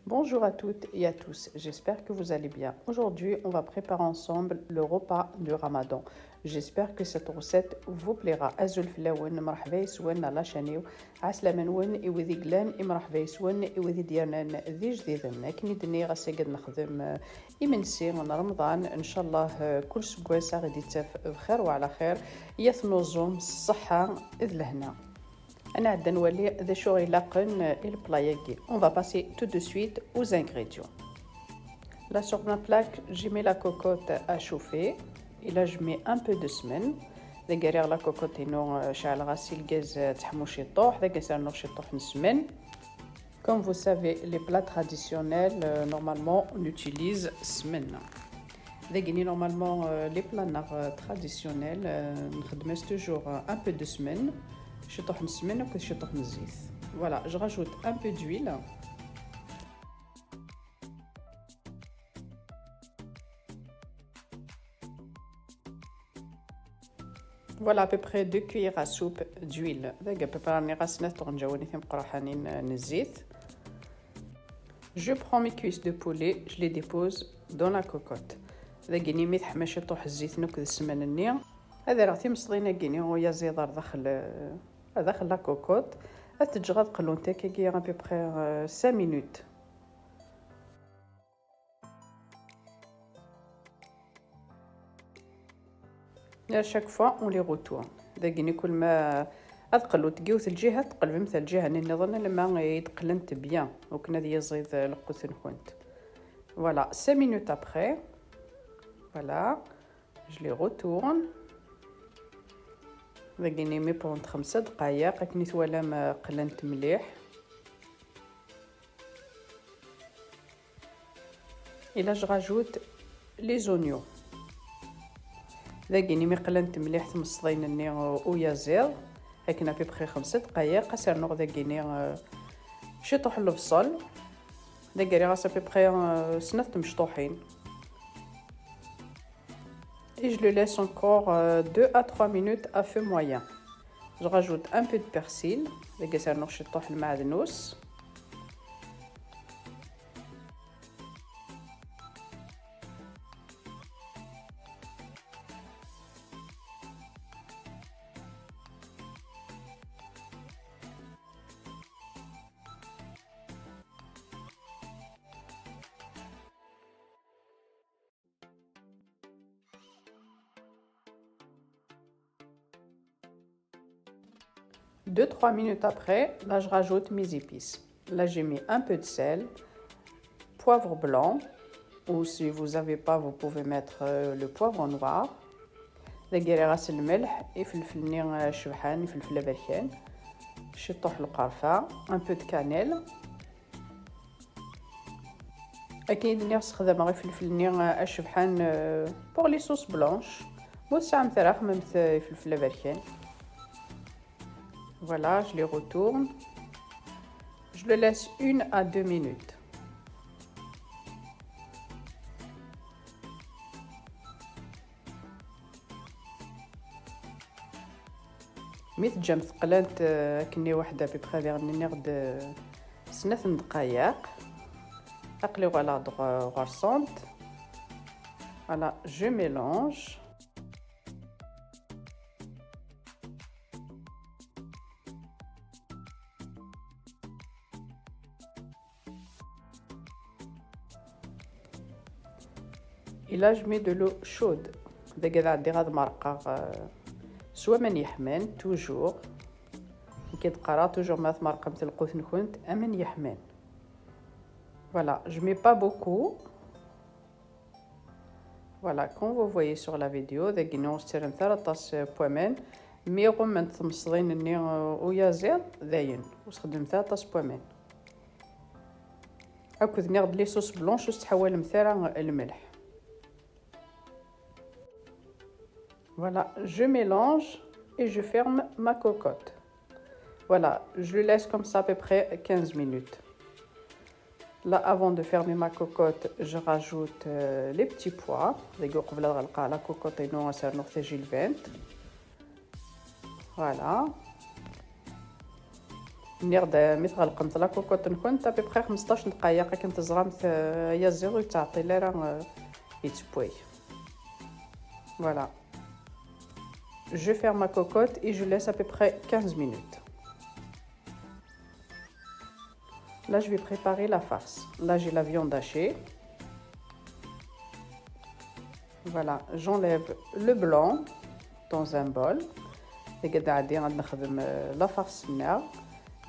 Bonjour à toutes et à tous, j'espère que vous allez bien. Aujourd'hui, on va préparer ensemble le repas du Ramadan. J'espère que cette recette vous plaira. Azul flawen, مرحبا يسون على شانيو عسلامة نون إوذي قلان مرحبا يسون إوذي ديالنا ذي جديدنا كني دني غاسي قد نخدم إمنسي من رمضان إن شاء الله كل سكواسة غادي تاف بخير وعلى خير يثنوزهم الصحة إذ لهنا. On va passer tout de suite aux ingrédients. Là sur ma plaque, j'ai mis la cocotte à chauffer. Et là, je mets un peu de semaine. Derrière la cocotte, comme vous savez, les plats traditionnels, normalement, on utilise semaine. Normalement, les plats traditionnels, on met toujours un peu de semaine. Voilà, je rajoute un peu d'huile. Voilà à peu près 2 cuillères à soupe d'huile. Je prends mes cuisses de poulet, je les dépose dans la cocotte. داخل لا كوكوت تتجغد قلونتها كي à peu près 5 minutes. Et à chaque fois on les retourne. داكني كل ما ادقلو تقيوث الجهه تقلب مثل الجهه نظن لما يتقلنت بيان وكنا دي يزيد القوت نكونت. Voilà, 5 minutes après. Voilà, je les retourne. داكني مي بونت 5 دقائق كني تولا ما قلنت مليح. Et là je rajoute les oignons. داكني مي قلنت مليح تمصدين ني ويا زير هكنا في بخي 5 دقائق سير نوغ داكني شطوح البصل داكري غاسا في بخي سنة مشطوحين. Et je le laisse encore 2 à 3 minutes à feu moyen. Je rajoute un peu de persil, Deux, 3 minutes après, là je rajoute mes épices. Là j'ai mis un peu de sel, poivre blanc, ou si vous n'avez pas, vous pouvez mettre le poivre noir. دايره راس الملح فلفل ني شبحان فلفله بركان شطوح القرفه un peu de cannelle. اكيد ني نستخدم غير فلفل ني شبحان pour les sauces blanches موسع مثلا خممت فلفله بركان. Voilà, je les retourne. Je le laisse 1 à 2 minutes. ميت جام ثقلات كني واحدة ببخي غير نغد 2 دقائق اقليو على غرسونت. Voilà, je mélange. Et là je mets de l'eau chaude. داك عندي غاد مرقه سوا من يحمان توجور كيتقرا توجور ما مرقه مثل القوت نكونت امن يحمان. Voilà, je mets pas beaucoup. Voilà, comme vous voyez sur la vidéo داك نوستر 3 بومان مي غم من تمصدين ني ويا زيت داين وستخدم 3 بومان هاكد نغد لي صوص بلونش وتحول مثلا الملح. Voilà, je mélange et je ferme ma cocotte. Voilà, je le laisse comme ça à peu près 15 minutes. Là, avant de fermer ma cocotte, je rajoute les petits pois. La cocotte est non à Voilà. نير مي تغلقمت لا كوكوط نكون تابي بخير 15 دقيقه كنت زرامت هي زيرو تعطي لي راه يتبوي. Voilà. Je ferme ma cocotte et je laisse à peu près 15 minutes. Là, je vais préparer la farce. Là, j'ai la viande hachée. Voilà, j'enlève le blanc dans un bol. La farce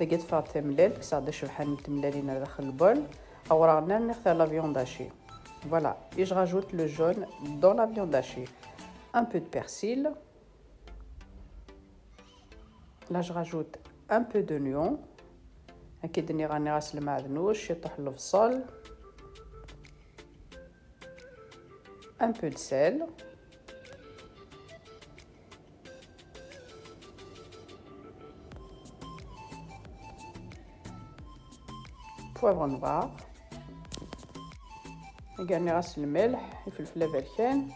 لقيت فيها تملال كساعد شبحال نتملالين داخل البول او رانا نختار la viande hachée. Voilà, et je rajoute le jaune dans la viande hachée. Un peu de persil. Là, je rajoute un peu d'oignon. أكيد إني راني غاسل المعدنوش يطيح البصل. Un peu de sel. Poivre noir. راني غاسل الملح الفلفل البركان.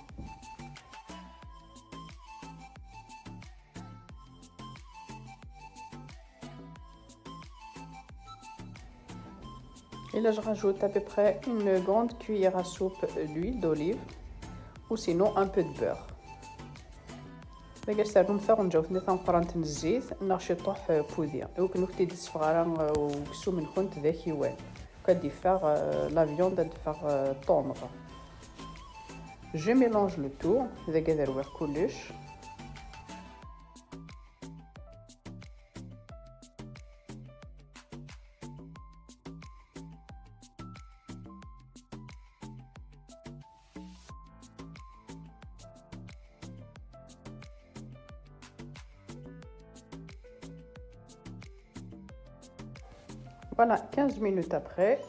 Et là, je rajoute à peu près une grande cuillère à soupe d'huile d'olive ou sinon un peu de beurre. باقي نمثر نجاو ثني تنقرانت الزيت نغشي طوح بودير او كنو كتي ديس فغارا وكسو من كنت ذاك يوان كدي فار لا فيوند دي فار طومر. Je mélange le tout اذا قادر وير كلش. Voilà, 15 minutes après,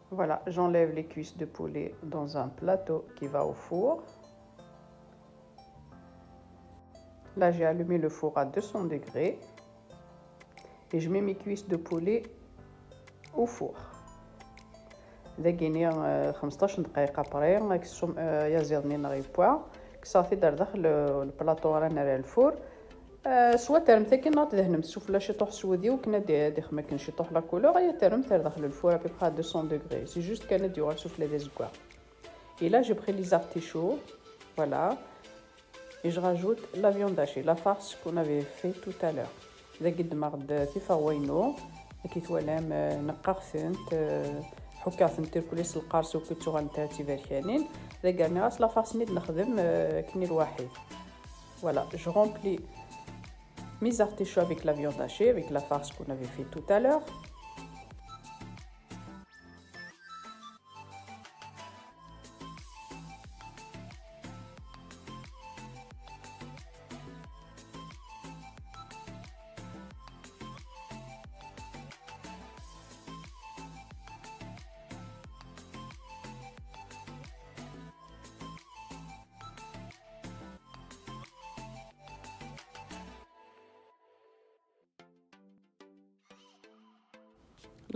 voilà, j'enlève les cuisses de poulet dans un plateau qui va au four. Là, j'ai allumé le four à 200 degrés et je mets mes cuisses de poulet au four. دقيقين 15 دقيقة بري كسوم يزيدني نغيبوا كصافي دار داخل البلاطو رانا الفور. سوا ترم تاكي ناط دهنم السفلى شي طوح سودي وكنا ديخ ما كانش يطوح لا كولور غير ترم تاع داخل الفور ابي بخا 200 degrés. C'est juste كان ديو السفلى دي زكوا. Et là j'ai pris les artichauts, voilà, et je rajoute la viande hachée, la farce qu'on avait fait tout à l'heure. إذا قد مرض تيفاوينو كي توالام نقاخثنت حكاثنت كليس القارص وكنتو غنتاتي بركانين إذا قالني راس لا farce نيد نخدم كني الواحد. Voilà, je remplis mes artichauts avec la viande hachée, avec la farce qu'on avait fait tout à l'heure.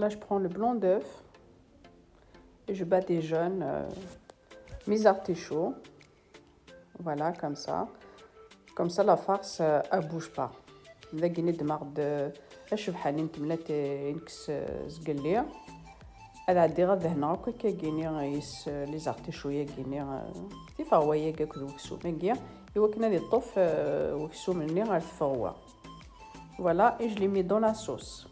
Là, je prends le blanc d'œuf et je badigeonne mes artichauts. Voilà, comme ça. Comme ça, la farce, elle ne bouge pas. إذا كني دمرد أشوف حالي نتملات ينكس زقلية هذا عندي غدا هنا هكا كيني يس لي زارتيشو كيني تيفاويا كاك وكسو ماكيا إوا كنا دي طوف وكسو مني غير تفاوا. Voilà, et je les mets dans la sauce.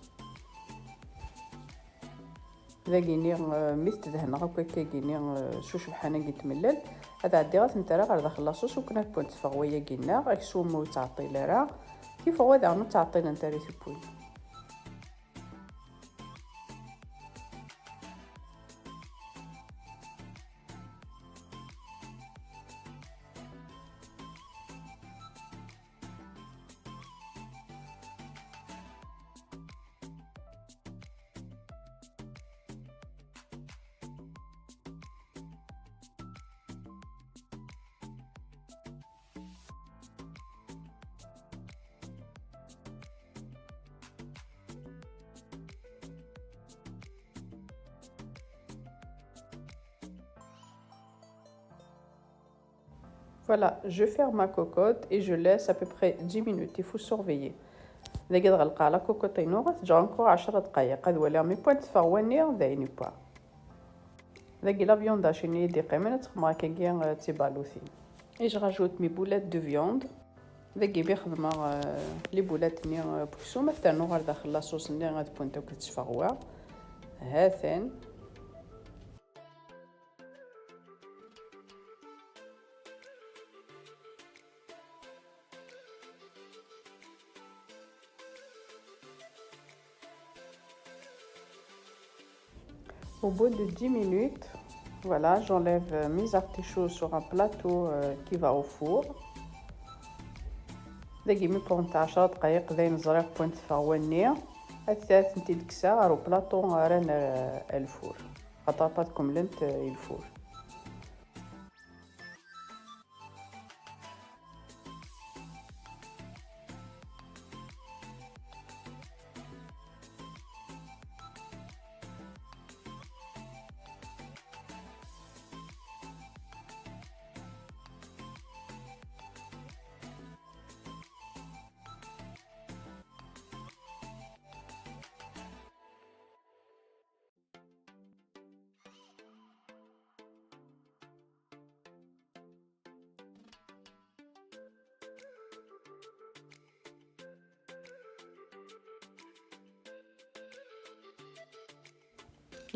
إذا كيني مثل دهنا هكا كيني شوش بحانا كيتملل هذا عندي غا تنترى غير داخل لاصوص وكنا بوين تفاويا كينا غيكسو مو تعطي لرا كيف هو هذا تعطينا نتاري تبوي. Voilà, je ferme ma cocotte et je laisse à peu près 10 minutes. Il faut surveiller. إذا قد غلقا لا كوكوطينو غتجانكو 10 دقايق هاد ولا مي بوان تفاوني دايني با ذاك لا فيوند عشان دي قيمه تخمر كي تيبالوثي ايش راجوت مي بولات دو فيوند ذاك بيخدم لي بولات ني بوكسو مثلا غير داخل لاصوص ني غاد بونتو كتفغوا هاثان Au bout de 10 minutes, voilà, j'enlève mes artichauts sur un plateau qui va au four. داكي مي بونت 10 دقائق زين زريق بونت فاوني الثالث نتي ديك الساعه رو بلاطو ران الفور خطاباتكم لنت الفور.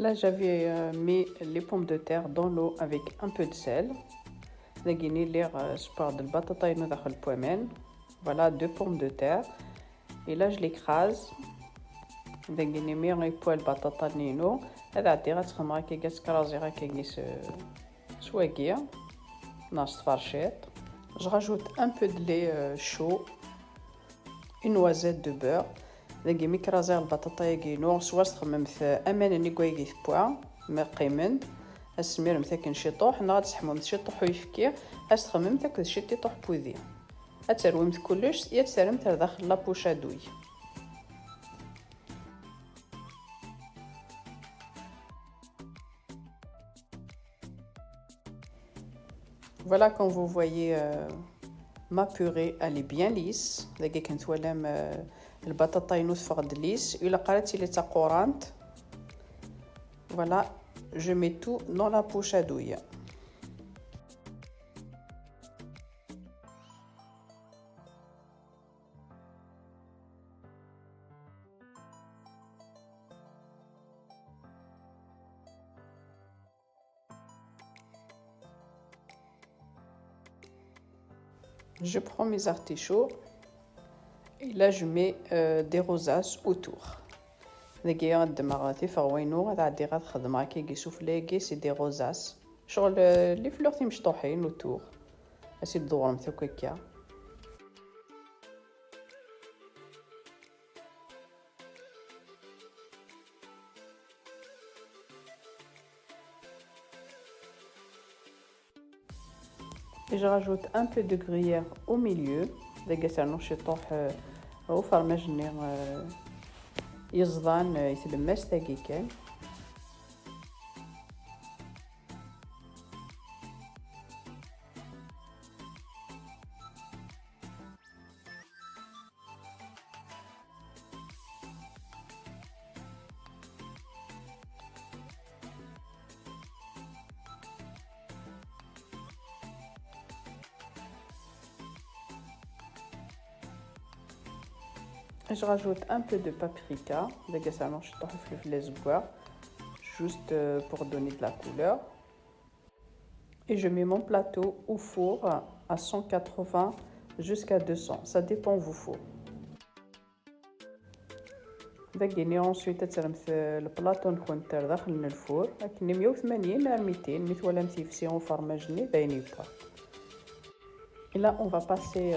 Là, j'avais mis les pommes de terre dans l'eau avec un peu de sel. Dagini l'air sport de batata et le poimen. Voilà, 2 pommes de terre. Et là, je l'écrase. Dagini mis un poil batata nino. هذا عطيها تخمر كي كتكرازيها كيجلس سواقيه ناقص فرشيط. Je rajoute un peu de lait chaud, une noisette de beurre. داكي ميكرازي البطاطا ياكينو سواس تخمم في امان ني كويكي في بوا ما قيمند السمير مثاك شي طوح نغاد تحمم شي طوح ويفكي اش تخمم تاك شي طوح بوذي اترويمت كلش يا تسرمت داخل لابوشا دوي. Voilà, comme vous voyez, ma purée elle est bien lisse. داكي كنت ولام البطاطا ينوث ليس إلا قراتي لي تا قورانت. Voilà, je mets tout dans la poche à douille. Je prends mes artichauts et là je mets des rosaces autour. داكي غادمغ تيفغوينو غادي غتخدمها كي سوفلي سي دي روزاس شغل لي فلور مشطوحين اوتور اسي دورهم هكاكا. Et je rajoute un peu de gruyère au milieu. داكي سانوش يطوح وفرماج ني يزضان يتلمس تاكي كان. Je rajoute un peu de paprika, juste pour donner de la couleur. Et je mets mon plateau au four à 180 jusqu'à 200, ça dépend vos fours. Ensuite le plateau نكون داخل الفور لكن 180 à 200 مثل ولا متيفسيون فرماجني باينين با. Et là on va passer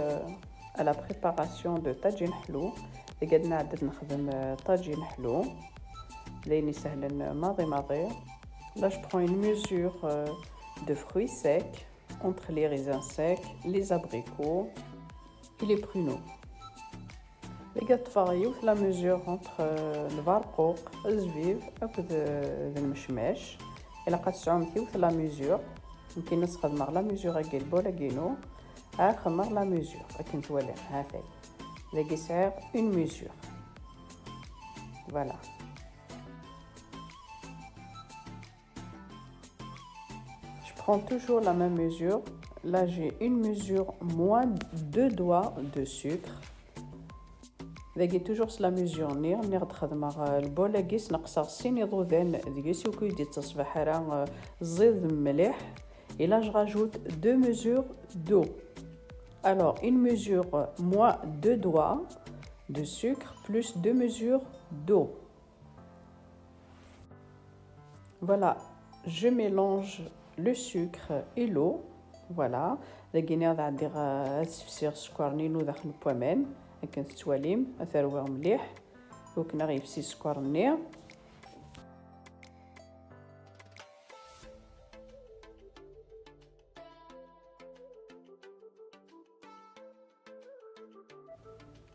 à la préparation de tagine حلو. قعدنا عدد نخدم طاجين حلو لاني سهل ماضي. Là je prends une mesure de fruits secs entre les raisins secs, les abricots et les pruneaux. قعدت تفاريو la mesure entre البرقوق الزبيب اكد المشماش الا قد تعمتيو la mesure يمكن نستخدم la mesure كيل بولا كينو خمر la mesure كنت ولا هاثاي. faire une mesure. Voilà. Je prends toujours la même mesure. Là, j'ai une mesure moins 2 doigts de sucre. ذاكي توجور لا ميزور نير تخدم البوله كيس نقصر سيني ضوذان ديسي وكي دي تصبح راه زيد مليح et là je rajoute 2 mesures d'eau. Alors une mesure moins 2 doigts de sucre plus 2 mesures d'eau. Voilà, je mélange le sucre et l'eau. Voilà, ذاكي نعدي غاسفسير سكرني نو داخل البومان هكا نتواليم اثروه مليح وكنا غيفسي السكر النير.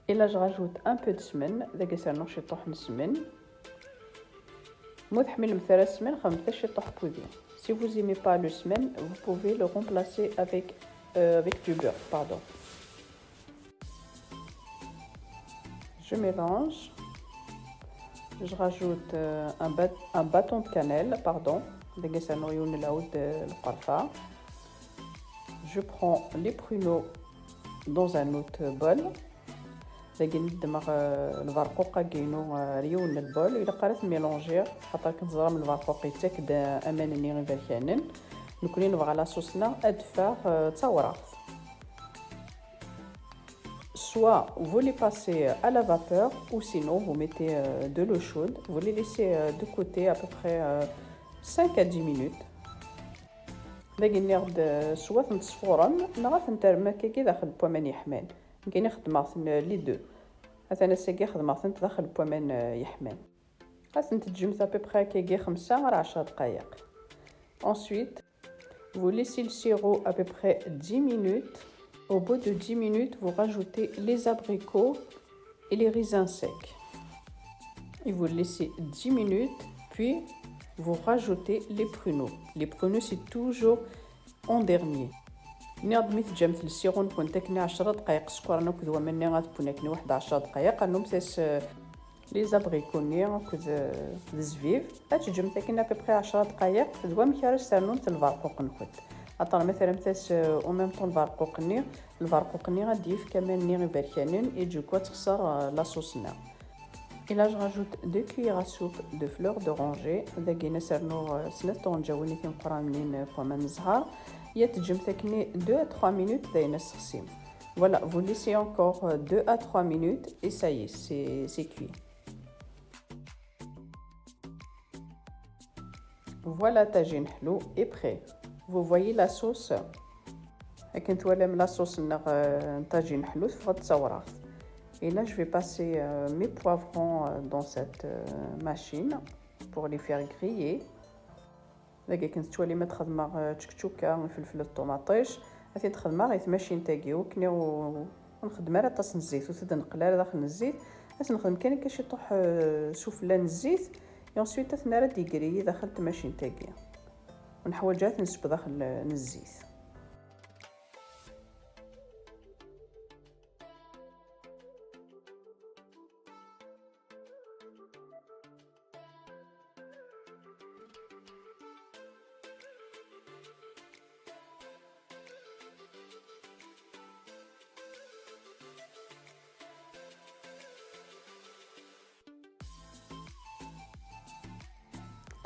Et là je rajoute un peu de semaine ذاك يصير نوش يطيح السمن مو تحمل مثلا السمن خمتاش يطيح بودي. Si vous n'aimez pas le semaine, vous pouvez le remplacer avec du beurre, pardon. Je mélange. Je rajoute un bâton de cannelle, pardon. Je prends les pruneaux dans un autre bol. ندمغ الفرقوقه كاينو ريون البول الا قرات ميلونجير خاطر كنزرم الفرقوق يتاكد امانني غير بركانن نكوني نبغى لا صوصنا ادفا تصورات. Soit vous les passez à la vapeur ou sinon vous mettez de l'eau chaude, vous les laissez de côté à peu près 5 à 10 minutes. باقي نرد سوا نصفورم نغاف نترمى كي داخل البومان يحمان كاين يخدم لي دو مثلا ساكي خدمه داخل البومان يحمان خاص تتجمد ابيبخي كي 5 على 10 دقائق. Ensuite vous laissez le sirop à peu près 10 minutes. Au bout de 10 minutes vous rajoutez les abricots et les raisins secs et vous laissez 10 minutes puis vous rajoutez les pruneaux. Les pruneaux c'est toujours en dernier. ناض مثل جمت السيرو نكون تاكني 10 دقائق سكر انا كذوا مني غتكون كني واحد 10 دقائق انهم تاس لي زابريكوني كذ زفيف اتجم تاكني ابري 10 دقائق كذوا مكارش سانون في الفرقوق نكون اطر مثلا تاس او ميم طون الفرقوقني غادي يف كمان ني غير بركانين اي دوكو تخسر لا صوصنا. Et là, je rajoute 2 cuillères à soupe de fleurs d'oranger. داكينا سرنو سنة طونجاوني كنقرا منين بومان الزهر. يتجم تكني 2 à 3 minutes داينا السخسيم. Voilà, vous laissez encore 2 à 3 minutes et ça y est, c'est cuit. Voilà, tagine حلو est prêt. Vous voyez la sauce. كنت ولا من la sauce tagine حلو فغتصورها. Et là, je vais passer mes poivrons dans cette machine pour les faire griller. داكا كنت تولي ما تخدمها تشكتشوكه فلفل الطوماطيش هاتي تخدمها غير ماشين تاكيو كني ونخدمها راه طاس الزيت وتنقلها داخل الزيت باش نخدم كان كاش يطيح سفلان الزيت اي انسويت تنرا ديكري داخل ماشين تاكيو ونحوجها تنسب داخل الزيت.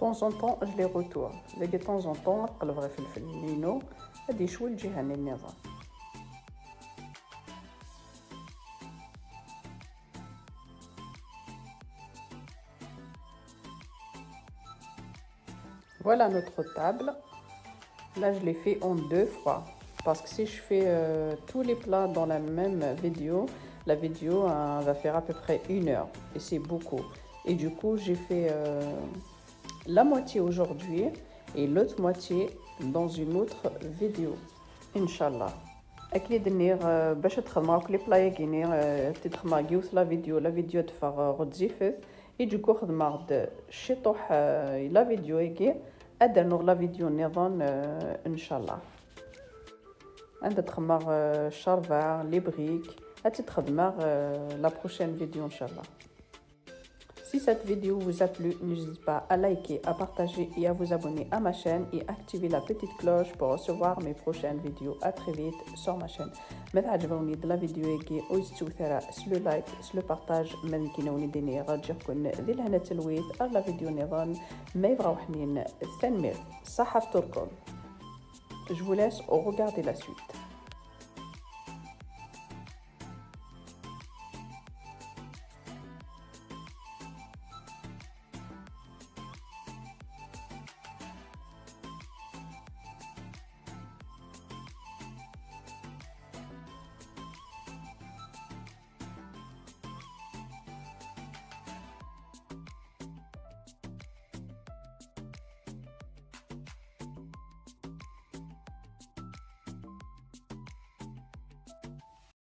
De temps en temps, je les retourne. De temps en temps, نقلب غير فلفل لينو غادي يشوي الجهه النظام. Voilà notre table. Là, je l'ai fait en 2 fois. Parce que si je fais tous les plats dans la même vidéo, la vidéo va faire à peu près 1 heure. Et c'est beaucoup. Et du coup, j'ai fait la moitié aujourd'hui et l'autre moitié dans une autre vidéo. Inch'Allah. أكيد نير باش تخدموا كل بلاي كينير تخدموا جيوس لا فيديو تفر غتزيفت et du coup خدمة غد شطوح لا فيديو يجي أدنو لا فيديو نظام إن شاء الله. عند تخمر الشرفة لي بريك la prochaine vidéo inchallah. Si cette vidéo vous a plu, n'hésitez pas à liker, à partager et à vous abonner à ma chaîne et activer la petite cloche pour recevoir mes prochaines vidéos. À très vite sur ma chaîne. ماذا عجبوني de la vidéo كي اوزتو ثرا سلو لايك سلو بارتاج من كينوني ديني راجعكم ذي لهنا تلويث على فيديو نظام ما يبغاو حنين الثنمير صحة تركم. Je vous laisse regarder la suite.